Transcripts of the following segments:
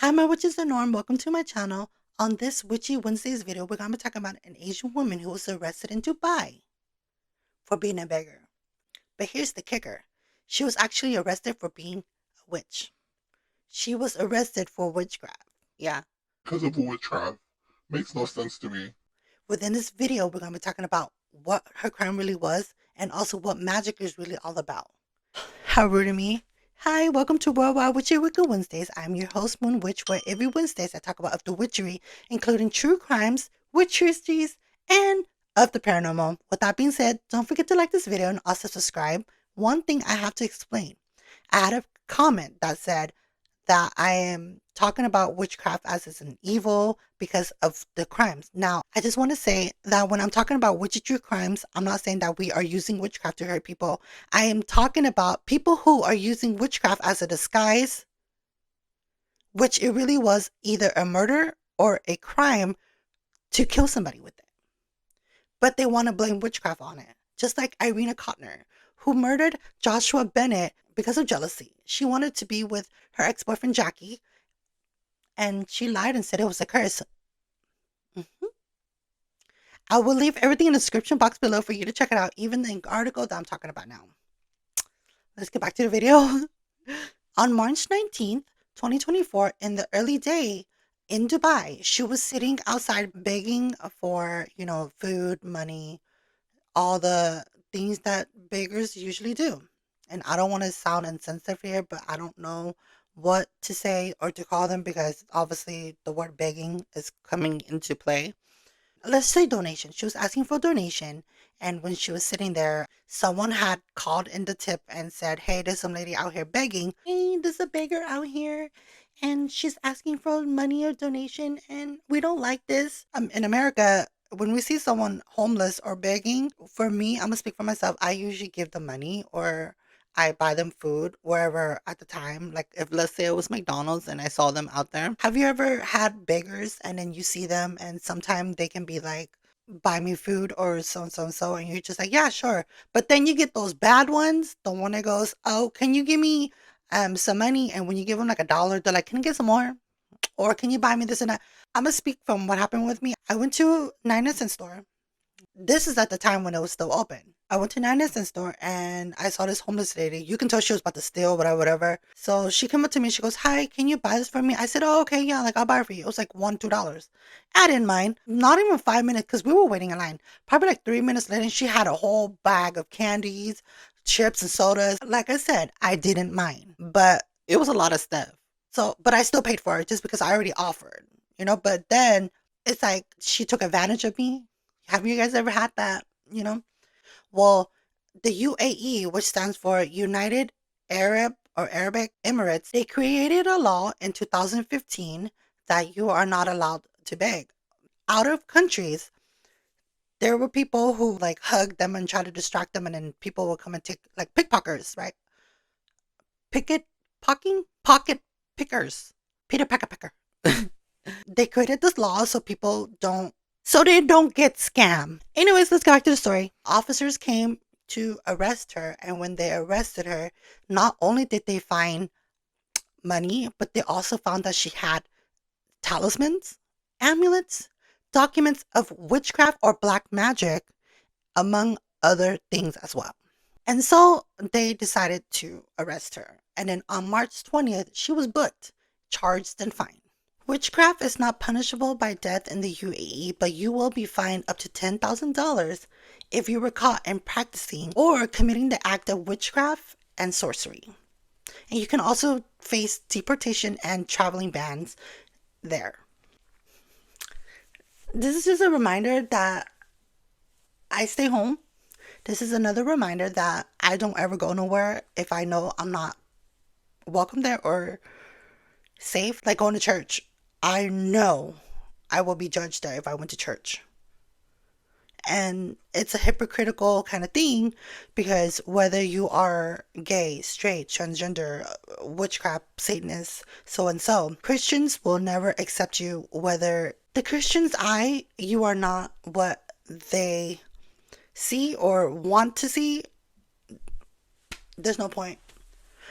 Hi, my witches and Norm. Welcome to my channel. On this Witchy Wednesdays video, we're going to be talking about an Asian woman who was arrested in Dubai for being a beggar. But here's the kicker. She was actually arrested for being a witch. She was arrested for witchcraft. Yeah. Because of witchcraft. Makes no sense to me. Within this video, we're going to be talking about what her crime really was and also what magic is really all about. How rude of me. Hi, welcome to Worldwide Witchy Wicca Wednesdays. I'm your host, Moon Witch, where every Wednesdays I talk about of the witchery, including true crimes, witch histories, and of the paranormal. With that being said, don't forget to like this video and also subscribe. One thing I have to explain. I had a comment that said that I am talking about witchcraft as it's an evil because of the crimes. Now, I just want to say that when I'm talking about witchy crimes, I'm not saying that we are using witchcraft to hurt people. I am talking about people who are using witchcraft as a disguise, which it really was either a murder or a crime to kill somebody with it. But they want to blame witchcraft on it. Just like Irina Kotner, who murdered Joshua Bennett because of jealousy. She wanted to be with her ex-boyfriend Jackie, and she lied and said it was a curse. Mhm. I will leave everything in the description box below for you to check it out, even the article that I'm talking about now. Let's get back to the video. On March 19th, 2024, in the early day in Dubai, she was sitting outside begging for, food, money, all the things that beggars usually do. And I don't want to sound insensitive here, but I don't know what to say or to call them because obviously the word begging is coming into play. Let's say donation. She was asking for a donation. And when she was sitting there, someone had called in the tip and said, hey, there's some lady out here begging. Hey, there's a beggar out here. And she's asking for money or donation. And we don't like this. In America, when we see someone homeless or begging, for me, I'm going to speak for myself. I usually give them money or I buy them food wherever at the time. Like if let's say it was McDonald's and I saw them out there. Have you ever had beggars and then you see them and sometimes they can be like, buy me food or so and so and so and you're just like, yeah, sure. But then you get those bad ones, the one that goes, oh, can you give me some money? And when you give them like $1, they're like, can you get some more? Or can you buy me this and that? I'm gonna speak from what happened with me. I went to 9 cent store. This is at the time when it was still open. I went to 9 cent store and I saw this homeless lady. You can tell she was about to steal, whatever, whatever. So she came up to me. She goes, hi, can you buy this for me? I said, oh, okay, yeah, like I'll buy it for you. It was like $2. I didn't mind. Not even 5 minutes because we were waiting in line. Probably like 3 minutes later, she had a whole bag of candies, chips, and sodas. Like I said, I didn't mind, but it was a lot of stuff. So, but I still paid for it just because I already offered. But then it's like she took advantage of me. Have you guys ever had that? Well, the UAE, which stands for United Arab or Arabic Emirates, they created a law in 2015 that you are not allowed to beg. Out of countries, there were people who like hugged them and tried to distract them, and then people would come and take like pickpockets, right? Picket pocking? Pocket pickers. Peter Pecker Pecker. They created this law so they don't get scammed. Anyways, let's go back to the story. Officers came to arrest her, and when they arrested her, not only did they find money, but they also found that she had talismans, amulets, documents of witchcraft or black magic, among other things as well. And so they decided to arrest her. And then on March 20th, she was booked, charged, and fined. Witchcraft is not punishable by death in the UAE, but you will be fined up to $10,000 if you were caught in practicing or committing the act of witchcraft and sorcery. And you can also face deportation and traveling bans there. This is just a reminder that I stay home. This is another reminder that I don't ever go nowhere if I know I'm not welcome there or safe. Like going to church. I know I will be judged there if I went to church. And it's a hypocritical kind of thing because whether you are gay, straight, transgender, witchcraft, Satanist, so and so, Christians will never accept you. Whether the Christian's eye, you are not what they see or want to see, there's no point.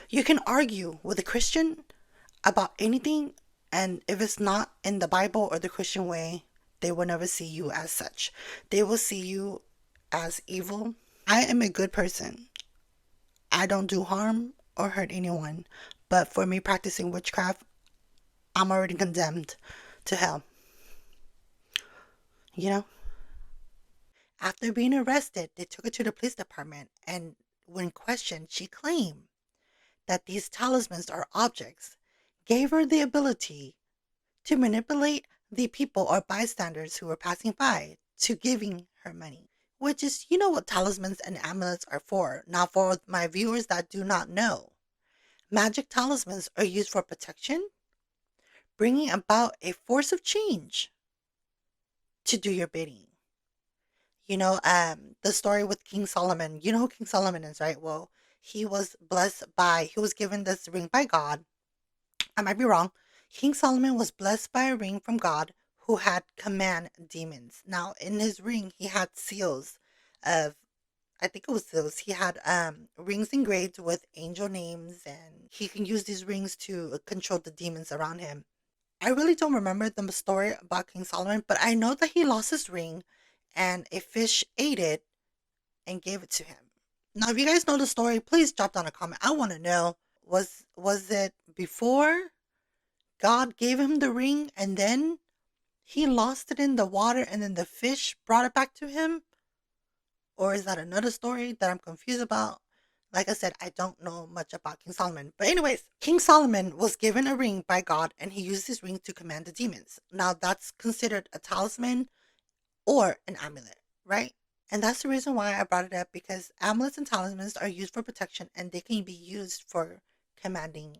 You can argue with a Christian about anything And if it's not in the Bible or the Christian way, they will never see you as such. They will see you as evil. I am a good person. I don't do harm or hurt anyone. But for me practicing witchcraft, I'm already condemned to hell. You know? After being arrested, they took her to the police department, and when questioned, she claimed that these talismans or objects gave her the ability to manipulate the people or bystanders who were passing by to giving her money. Which is, you know what talismans and amulets are for. Now, for my viewers that do not know, magic talismans are used for protection, bringing about a force of change to do your bidding. The story with King Solomon. You know who King Solomon is, right? Well, he was he was given this ring by God. I might be wrong. King Solomon was blessed by a ring from God who had command demons. Now, in his ring, he had seals of, I think it was seals. He had rings engraved with angel names, and he can use these rings to control the demons around him. I really don't remember the story about King Solomon, but I know that he lost his ring and a fish ate it and gave it to him. Now, if you guys know the story, please drop down a comment. I want to know, was it before God gave him the ring and then he lost it in the water and then the fish brought it back to him? Or is that another story that I'm confused about? Like I said, I don't know much about King Solomon. But anyways, King Solomon was given a ring by God and he used his ring to command the demons. Now that's considered a talisman or an amulet, right? And that's the reason why I brought it up, because amulets and talismans are used for protection and they can be used for commanding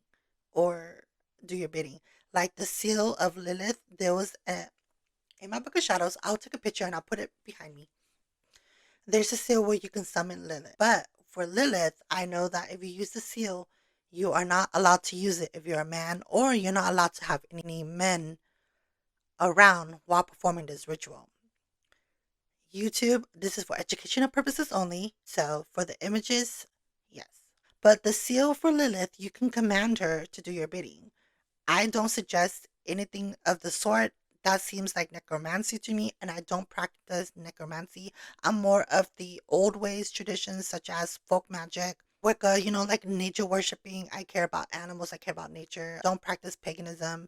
or do your bidding. Like the seal of Lilith, there was in my book of shadows, I'll take a picture and I'll put it behind me. There's a seal where you can summon Lilith. But for Lilith, I know that if you use the seal, you are not allowed to use it if you're a man, or you're not allowed to have any men around while performing this ritual. YouTube, this is for educational purposes only. So for the images, yes. But the seal for Lilith, you can command her to do your bidding. I don't suggest anything of the sort. That seems like necromancy to me, and I don't practice necromancy. I'm more of the old ways traditions, such as folk magic, Wicca, like nature worshiping. I care about animals, I care about nature. Don't practice paganism,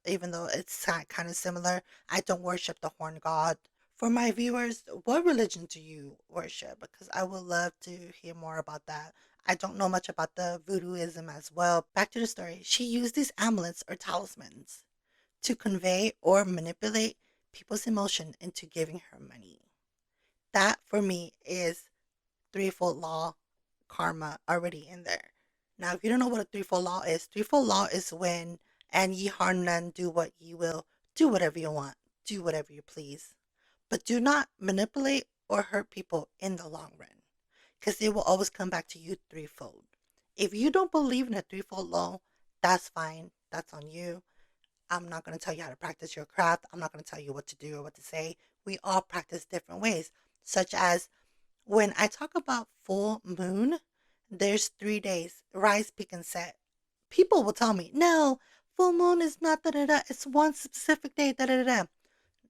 even though it's kind of similar. I don't worship the horn god. For my viewers, what religion do you worship? Because I would love to hear more about that. I don't know much about the voodooism as well. Back to the story. She used these amulets or talismans to convey or manipulate people's emotion into giving her money. That for me is threefold law karma already in there. Now, if you don't know what a threefold law is when and ye harm none, do what ye will, do whatever you want, do whatever you please. But do not manipulate or hurt people in the long run, because it will always come back to you threefold. If you don't believe in a threefold law, that's fine. That's on you. I'm not going to tell you how to practice your craft. I'm not going to tell you what to do or what to say. We all practice different ways, such as when I talk about full moon, there's 3 days, rise, peak, and set. People will tell me, no, full moon is not da da da. It's one specific day, da da da.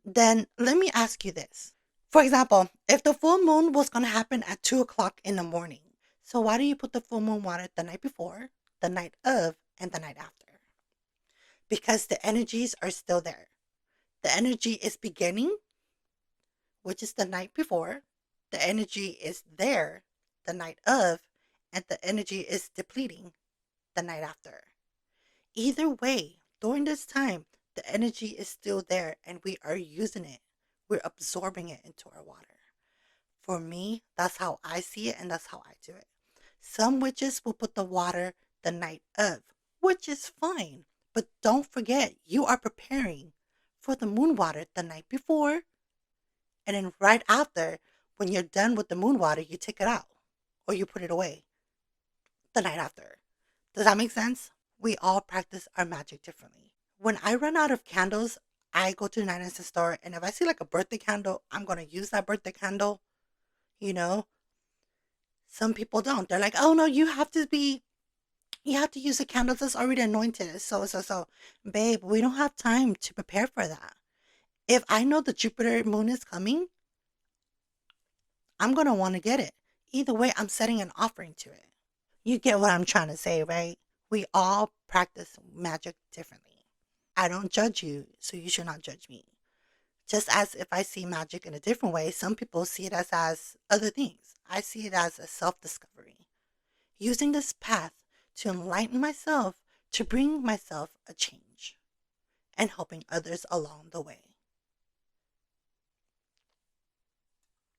Then let me ask you this. For example, if the full moon was going to happen at 2 o'clock in the morning, so why do you put the full moon water the night before, the night of, and the night after? Because the energies are still there. The energy is beginning, which is the night before. The energy is there the night of, and the energy is depleting the night after. Either way, during this time, the energy is still there and we are using it. We're absorbing it into our water. For me, that's how I see it and that's how I do it. Some witches will put the water the night of, which is fine. But don't forget, you are preparing for the moon water the night before. And then right after, when you're done with the moon water, you take it out or you put it away the night after. Does that make sense? We all practice our magic differently. When I run out of candles, I go to the 99 cent store, and if I see like a birthday candle, I'm going to use that birthday candle. You know, some people don't. They're like, oh no, you have to be You have to use a candle that's already anointed. So, babe, we don't have time to prepare for that. If I know the Jupiter moon is coming, I'm going to want to get it. Either way, I'm setting an offering to it. You get what I'm trying to say, right? We all practice magic differently. I don't judge you, so you should not judge me. Just as if I see magic in a different way, some people see it as other things. I see it as a self discovery. Using this path to enlighten myself, to bring myself a change, and helping others along the way.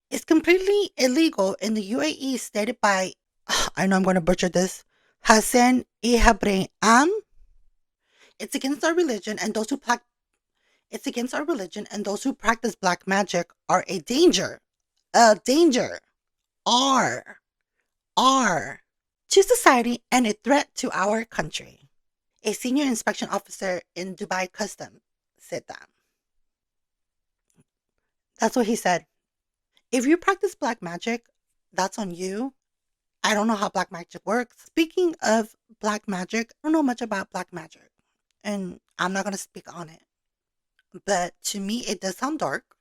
It's completely illegal in the UAE, stated by, I know I'm going to butcher this, Hassan Ibrahim. It's against our religion, and those who it's against our religion, and those who practice black magic are a danger. A danger. R to society and a threat to our country. A senior inspection officer in Dubai Custom said that. That's what he said. If you practice black magic, that's on you. I don't know how black magic works. Speaking of black magic, I don't know much about black magic, and I'm not going to speak on it. But to me, it does sound dark.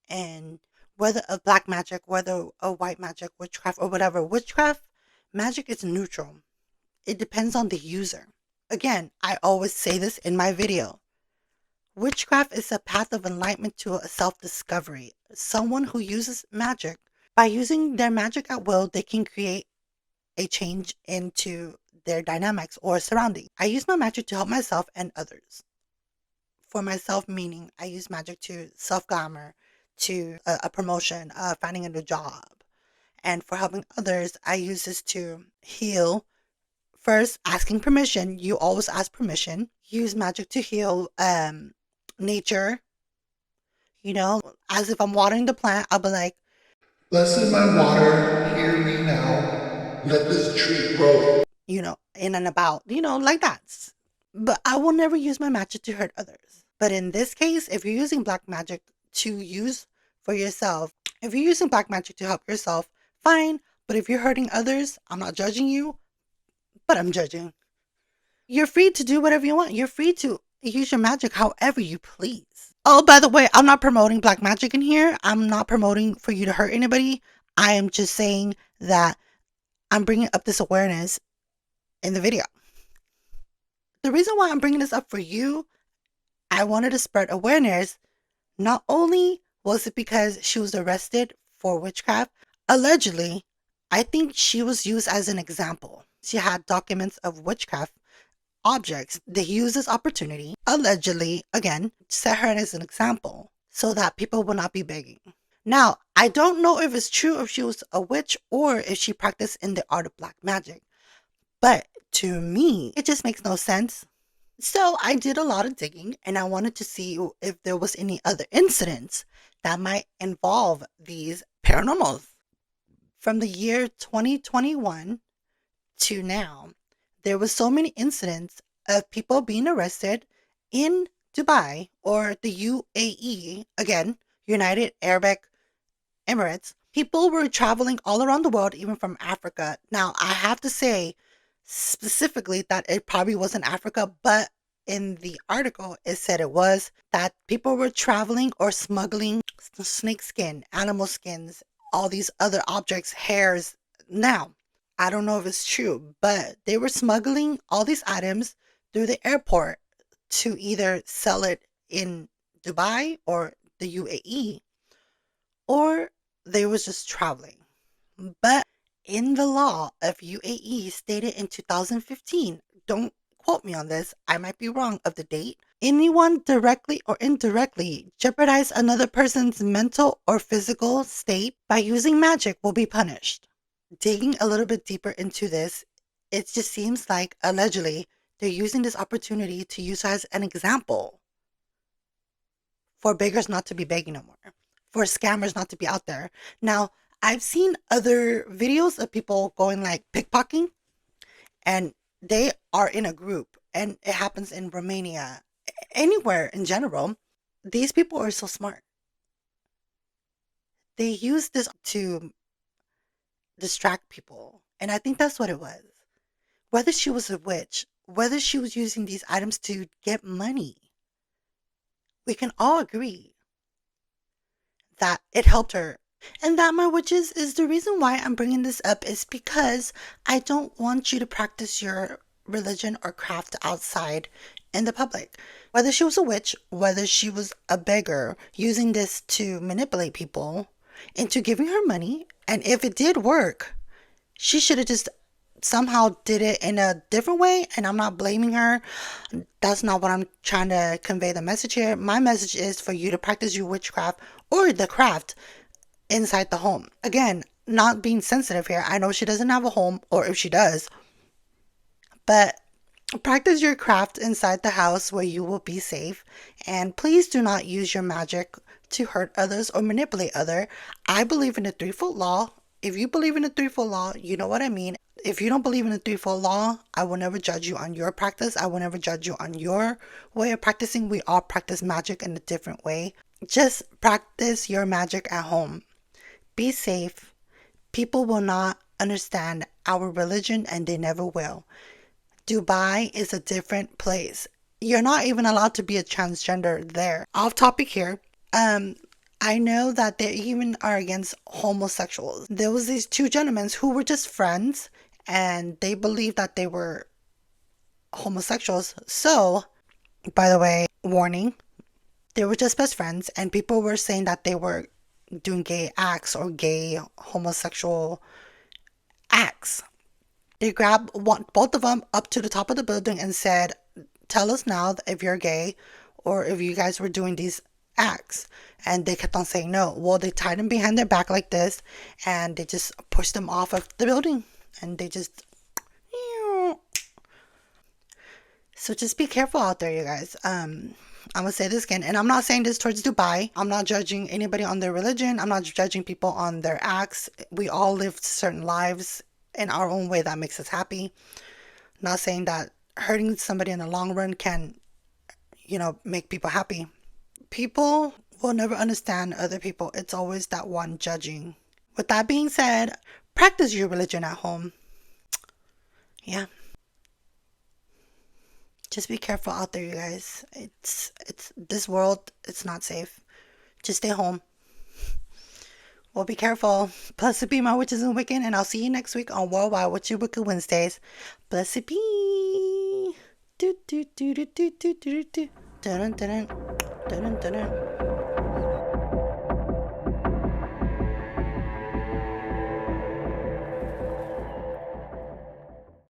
And whether a black magic, whether a white magic, witchcraft, or whatever, witchcraft magic is neutral. It depends on the user. Again, I always say this in my video. Witchcraft is a path of enlightenment to a self discovery. Someone who uses magic, by using their magic at will, they can create a change into their dynamics or surroundings. I use my magic to help myself and others. For myself, meaning I use magic to self glamour, to a promotion, finding a new job. And for helping others, I use this to heal. First, asking permission. You always ask permission. Use magic to heal nature. You know, as if I'm watering the plant, I'll be like, Blessed my water, hear me now. Let this tree grow. in and about, like that. But I will never use my magic to hurt others. But in this case, if you're using black magic to use for yourself, if you're using black magic to help yourself, fine. But if you're hurting others, I'm not judging you, but I'm judging. You're free to do whatever you want. You're free to use your magic however you please. Oh, by the way, I'm not promoting black magic in here. I'm not promoting for you to hurt anybody. I am just saying that I'm bringing up this awareness in the video. The reason why I'm bringing this up for you, I wanted to spread awareness. Not only was it because she was arrested for witchcraft, allegedly, I think she was used as an example. She had documents of witchcraft objects. They used this opportunity, allegedly, again, set her as an example so that people will not be begging. Now, I don't know if it's true if she was a witch or if she practiced in the art of black magic, but to me, it just makes no sense. So I did a lot of digging and I wanted to see if there was any other incidents that might involve these paranormals. From the year 2021 to now, there was so many incidents of people being arrested in Dubai or the UAE, again, United Arab Emirates. People were traveling all around the world, even from Africa. Now, I have to say specifically that it probably wasn't Africa, but in the article, it said it was that people were traveling or smuggling snake skin, animal skins, all these other objects, hairs. Now, I don't know if it's true, but they were smuggling all these items through the airport to either sell it in Dubai or the UAE, or they was just traveling. But in the law of UAE stated in 2015, don't quote me on this, I might be wrong of the date, anyone directly or indirectly jeopardize another person's mental or physical state by using magic will be punished. Digging a little bit deeper into this, it just seems like allegedly they're using this opportunity to use as an example for beggars not to be begging no more, for scammers not to be out there. Now, I've seen other videos of people going like pickpocketing, and they are in a group, and it happens in Romania, anywhere in general. These people are so smart. They use this to distract people, and I think that's what it was. Whether she was a witch, whether she was using these items to get money, we can all agree that it helped her. And that, my witches, is the reason why I'm bringing this up, is because I don't want you to practice your religion or craft outside in the public. Whether she was a witch, whether she was a beggar using this to manipulate people into giving her money, and if it did work, she should have just somehow did it in a different way. And I'm not blaming her. That's not what I'm trying to convey the message here. My message is for you to practice your witchcraft or the craft inside the home. Again, not being sensitive here. I know she doesn't have a home, or if she does, but practice your craft inside the house where you will be safe. And please do not use your magic to hurt others or manipulate others. I believe in the threefold law. If you believe in the threefold law, you know what I mean. If you don't believe in the threefold law, I will never judge you on your practice. I will never judge you on your way of practicing. We all practice magic in a different way. Just practice your magic at home. Be safe. People will not understand our religion, and they never will. Dubai is a different place. You're not even allowed to be a transgender there. Off topic here. I know that they even are against homosexuals. There was these two gentlemen who were just friends, and they believed that they were homosexuals. So, by the way, warning, they were just best friends, and people were saying that they were doing gay acts or gay homosexual acts. They grabbed both of them up to the top of the building and said, "Tell us now if you're gay or if you guys were doing these acts." And they kept on saying no. Well, they tied them behind their back like this, and they just pushed them off of the building, and they just. So just be careful out there, you guys. I'm gonna say this again, and I'm not saying this towards Dubai. I'm not judging anybody on their religion. I'm not judging people on their acts. We all live certain lives in our own way that makes us happy. Not saying that hurting somebody in the long run can, make people happy. People will never understand other people. It's always that one judging. With that being said, practice your religion at home. Yeah. Just be careful out there, you guys. It's this world, it's not safe. Just stay home. Well, be careful. Blessed be my witches and Wiccan, and I'll see you next week on Worldwide Witchy Wicca Wednesdays. Blessed be. Do do do do do do do do. Dun dun dun dun dun dun.